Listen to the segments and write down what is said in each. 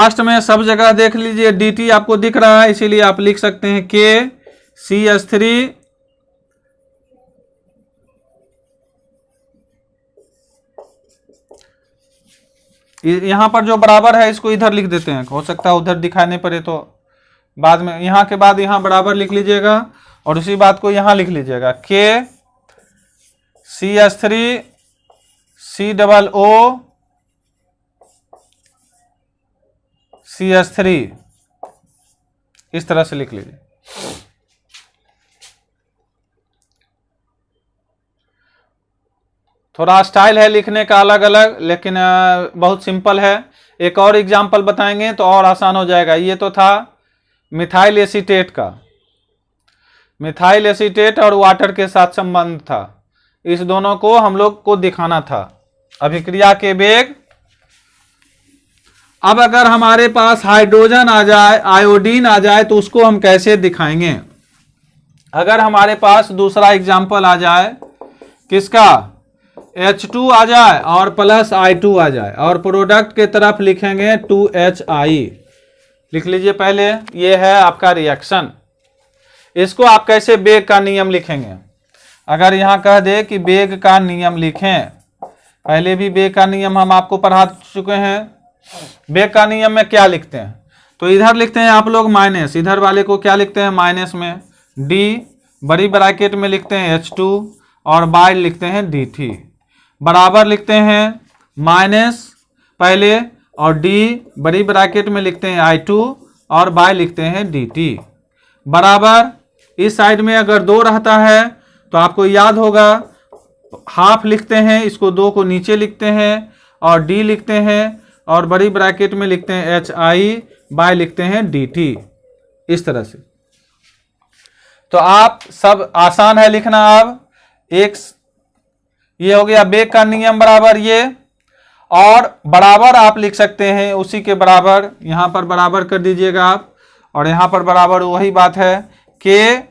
Last में सब जगह देख लीजिए dt आपको दिख रहा है, इसीलिए आप लिख सकते हैं KCH3 यहां पर जो बराबर है इसको इधर लिख देते हैं, हो सकता है उधर दिखाने पड़े तो बाद में, यहां के बाद यहां बराबर लिख लीजिएगा और उसी बात को यहां लिख लीजिएगा KCH3 COOCH3 इस तरह से लिख लीजिए। थोड़ा स्टाइल है लिखने का अलग अलग, लेकिन बहुत सिंपल है। एक और एग्जाम्पल बताएंगे तो और आसान हो जाएगा। ये तो था मिथाइल एसीटेट का, मिथाइल एसीटेट और वाटर के साथ संबंध था, इस दोनों को हम लोग को दिखाना था अभिक्रिया के वेग। अब अगर हमारे पास हाइड्रोजन आ जाए, आयोडीन आ जाए तो उसको हम कैसे दिखाएंगे। अगर हमारे पास दूसरा एग्जाम्पल आ जाए किसका, H2 आ जाए और प्लस I2 आ जाए और प्रोडक्ट के तरफ लिखेंगे 2HI, लिख लीजिए पहले, ये है आपका रिएक्शन। इसको आप कैसे वेग का नियम लिखेंगे। अगर यहां कह दे कि वेग का नियम लिखें, पहले भी वेग का नियम हम आपको पढ़ा चुके हैं। वेग का नियम में क्या लिखते हैं, तो इधर लिखते हैं आप लोग माइनस, इधर वाले को क्या लिखते हैं माइनस में D, बड़ी ब्रैकेट में लिखते हैं H2 और बाय लिखते हैं DT, बराबर लिखते हैं माइनस पहले और D बड़ी ब्रैकेट में लिखते हैं I2 और बाय लिखते हैं DT, बराबर। इस साइड में अगर 2 रहता है तो आपको याद होगा हाफ लिखते हैं, इसको 2 को नीचे लिखते हैं और D लिखते हैं और बड़ी ब्रैकेट में लिखते हैं HI, बाय लिखते हैं DT, इस तरह से। तो आप सब आसान है लिखना। अब एक ये हो गया वेग का नियम बराबर ये, और बराबर आप लिख सकते हैं उसी के बराबर, यहां पर बराबर कर दीजिएगा आप, और यहां पर बराबर वही बात है K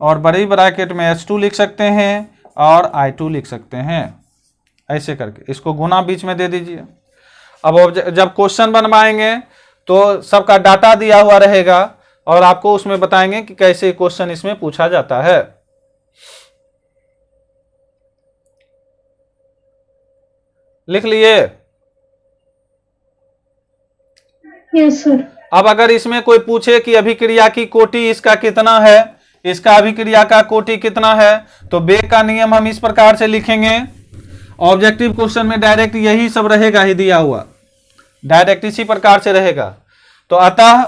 और बड़ी ब्रैकेट में H2 लिख सकते हैं और I2 लिख सकते हैं, ऐसे करके इसको गुना बीच में दे दीजिए। अब जब क्वेश्चन बनवाएंगे तो सबका डाटा दिया हुआ रहेगा और आपको उसमें बताएंगे कि कैसे क्वेश्चन इसमें पूछा जाता है। लिख लिए? Yes sir. अब अगर इसमें कोई पूछे कि अभिक्रिया की कोटि इसका कितना है, इसका अभिक्रिया का कोटि कितना है, तो वेग का नियम हम इस प्रकार से लिखेंगे। ऑब्जेक्टिव क्वेश्चन में डायरेक्ट यही सब रहेगा ही दिया हुआ, डायरेक्ट इसी प्रकार से रहेगा। तो अतः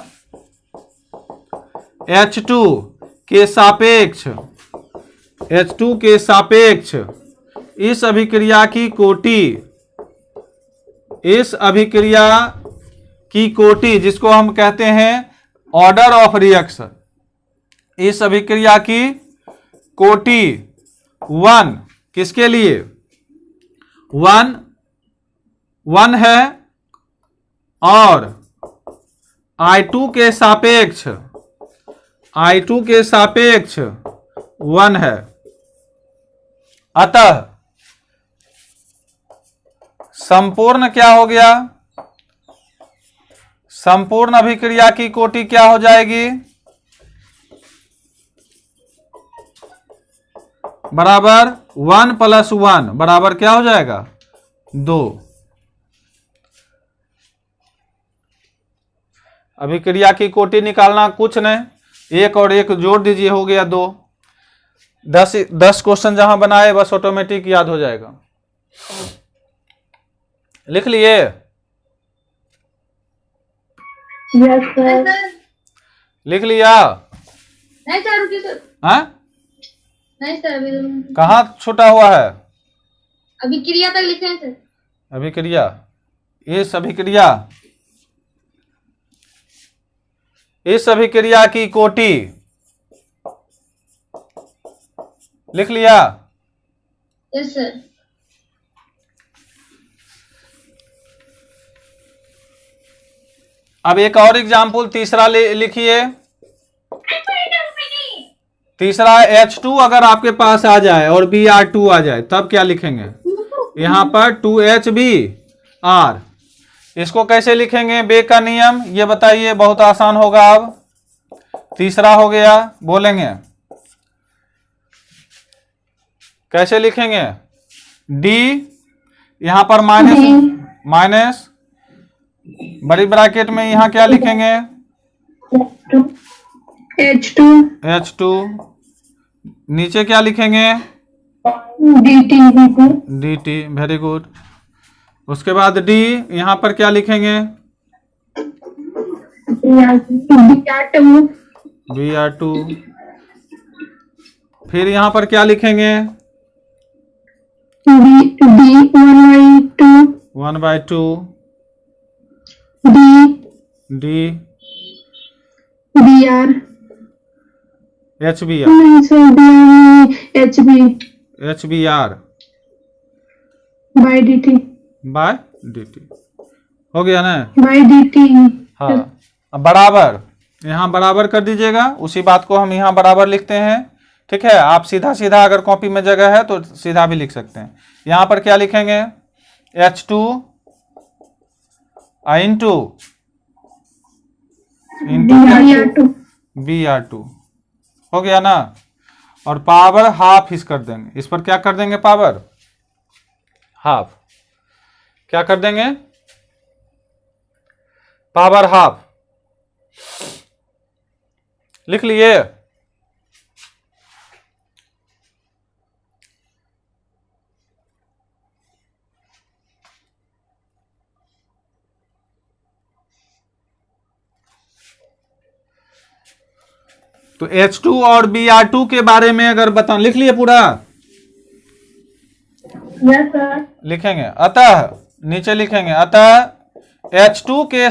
H2 के सापेक्ष इस अभिक्रिया की कोटि, इस अभिक्रिया की कोटि जिसको हम कहते हैं ऑर्डर ऑफ रिएक्शन, इस अभिक्रिया की कोटि 1 किसके लिए 1 है और I2 के सापेक्ष 1 है। अतः संपूर्ण क्या हो गया, संपूर्ण अभिक्रिया की कोटि क्या हो जाएगी, बराबर 1 + 1 बराबर क्या हो जाएगा 2। अभिक्रिया की कोटि निकालना कुछ नहीं, 1 और 1 जोड़ दीजिए, हो गया 2। 10 क्वेश्चन जहां बनाए बस ऑटोमेटिक याद हो जाएगा। लिख लिए? Yes sir. लिख लिया? नहीं सर, रुकिए सर। हाँ नहीं सर, अभी कहाँ छूटा हुआ है, अभिक्रिया तक लिखे हैं सर। अभिक्रिया, इस अभिक्रिया, इस अभिक्रिया की कोटि लिख लिया? Yes sir. अब एक और एग्जाम्पल तीसरा लिखिए। तीसरा H2 अगर आपके पास आ जाए और Br2 आ जाए तब क्या लिखेंगे, यहां पर 2HBr, इसको कैसे लिखेंगे बेग का नियम, ये बताइए, बहुत आसान होगा। अब तीसरा हो गया, बोलेंगे कैसे लिखेंगे। डी, यहां पर माइनस बड़ी ब्रैकेट में यहां क्या लिखेंगे, H2, नीचे क्या लिखेंगे, dt, वेरी गुड। उसके बाद डी, यहां पर क्या लिखेंगे, Br2, फिर यहां पर क्या लिखेंगे, 1/2, D, HBr by dt हो गया ना। by dt। हाँ, अब बराबर, यहाँ बराबर कर दीजिएगा, उसी बात को हम यहाँ बराबर लिखते हैं। ठीक है, आप सीधा सीधा अगर कॉपी में जगह है तो सीधा भी लिख सकते हैं। यहाँ पर क्या लिखेंगे, H2 इंटू Br2, हो गया ना। और पावर हाफ इस कर देंगे, इस पर क्या कर देंगे, पावर हाफ, क्या कर देंगे, पावर हाफ, लिख लिए। तो H2 और Br2 के बारे में अगर बता, लिख लिए पूरा, यस सर। लिखेंगे। अतः नीचे लिखेंगे, अतः H2 के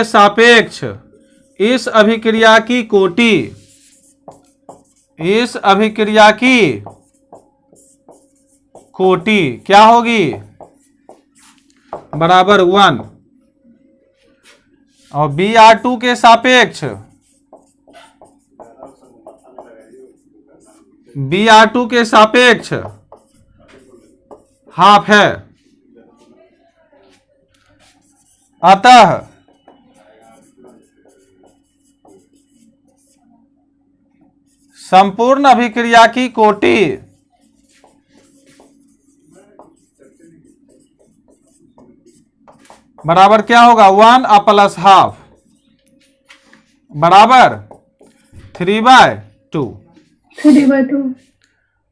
सापेक्ष इस अभिक्रिया की कोटि क्या होगी, बराबर 1। और Br2 के सापेक्ष हाफ है। अतः संपूर्ण अभिक्रिया की कोटि बराबर क्या होगा, 1 प्लस हाफ, बराबर 3/2।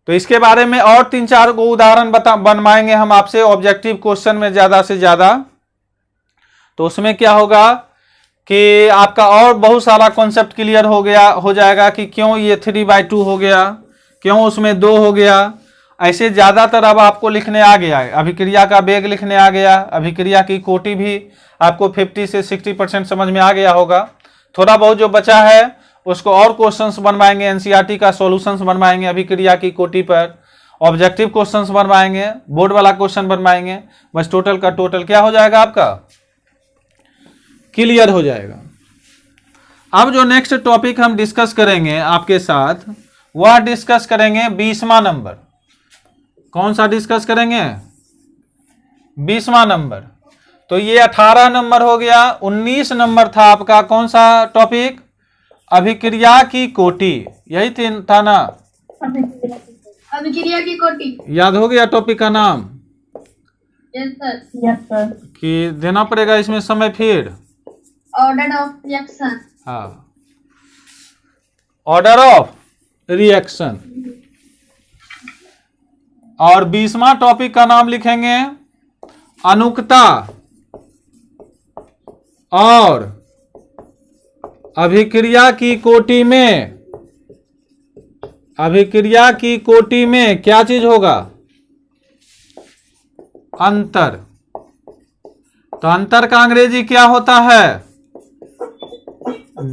तो इसके बारे में और 3-4 को उदाहरण बनवाएंगे हम आपसे ऑब्जेक्टिव क्वेश्चन में ज्यादा से ज्यादा। तो उसमें क्या होगा कि आपका और बहुत सारा कॉन्सेप्ट क्लियर हो जाएगा कि क्यों ये 3/2 हो गया, क्यों उसमें 2 हो गया। ऐसे ज्यादातर अब आपको लिखने आ गया है, अभिक्रिया का वेग लिखने आ गया, अभिक्रिया की कोटि भी आपको 50 से 60% समझ में आ गया होगा। थोड़ा बहुत जो बचा है उसको और क्वेश्चंस बनवाएंगे, एनसीईआरटी का सॉल्यूशंस बनवाएंगे अभिक्रिया की कोटि पर, ऑब्जेक्टिव क्वेश्चंस बनवाएंगे, बोर्ड वाला क्वेश्चन बनवाएंगे। बस टोटल का टोटल क्या हो जाएगा, आपका क्लियर हो जाएगा। अब जो नेक्स्ट टॉपिक हम डिस्कस करेंगे आपके साथ, वह डिस्कस करेंगे 20वां नंबर। कौन सा डिस्कस करेंगे, 20वां नंबर। तो ये 18 नंबर हो गया। 19 नंबर था आपका कौन सा टॉपिक, अभिक्रिया की कोटि, यही था ना, अभिक्रिया की कोटि। याद हो गया टॉपिक का नाम, यस सर। कि देना पड़ेगा इसमें समय फिर, ऑर्डर ऑफ रिएक्शन। हाँ, ऑर्डर ऑफ रिएक्शन। और 20वां टॉपिक का नाम लिखेंगे अनुकता और अभिक्रिया की कोटि में क्या चीज होगा, अंतर। तो अंतर का अंग्रेजी क्या होता है,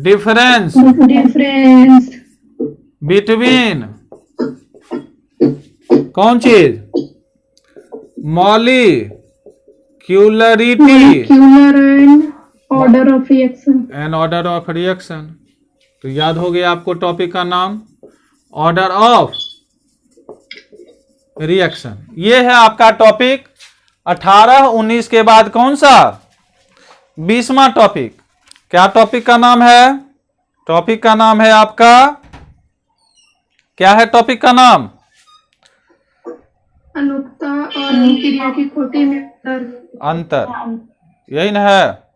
डिफरेंस बिटवीन कौन चीज, molecularity order of reaction and order of reaction. तो याद हो गया आपको टॉपिक का नाम, ऑर्डर ऑफ रिएक्शन। ये है आपका टॉपिक 18 19 के बाद कौन सा? 20वां टॉपिक। क्या टॉपिक का नाम है? टॉपिक का नाम है आपका, क्या है टॉपिक का नाम? अनुक्ता और क्रिया की खोटी में अंतर। अंतर, यही ना है।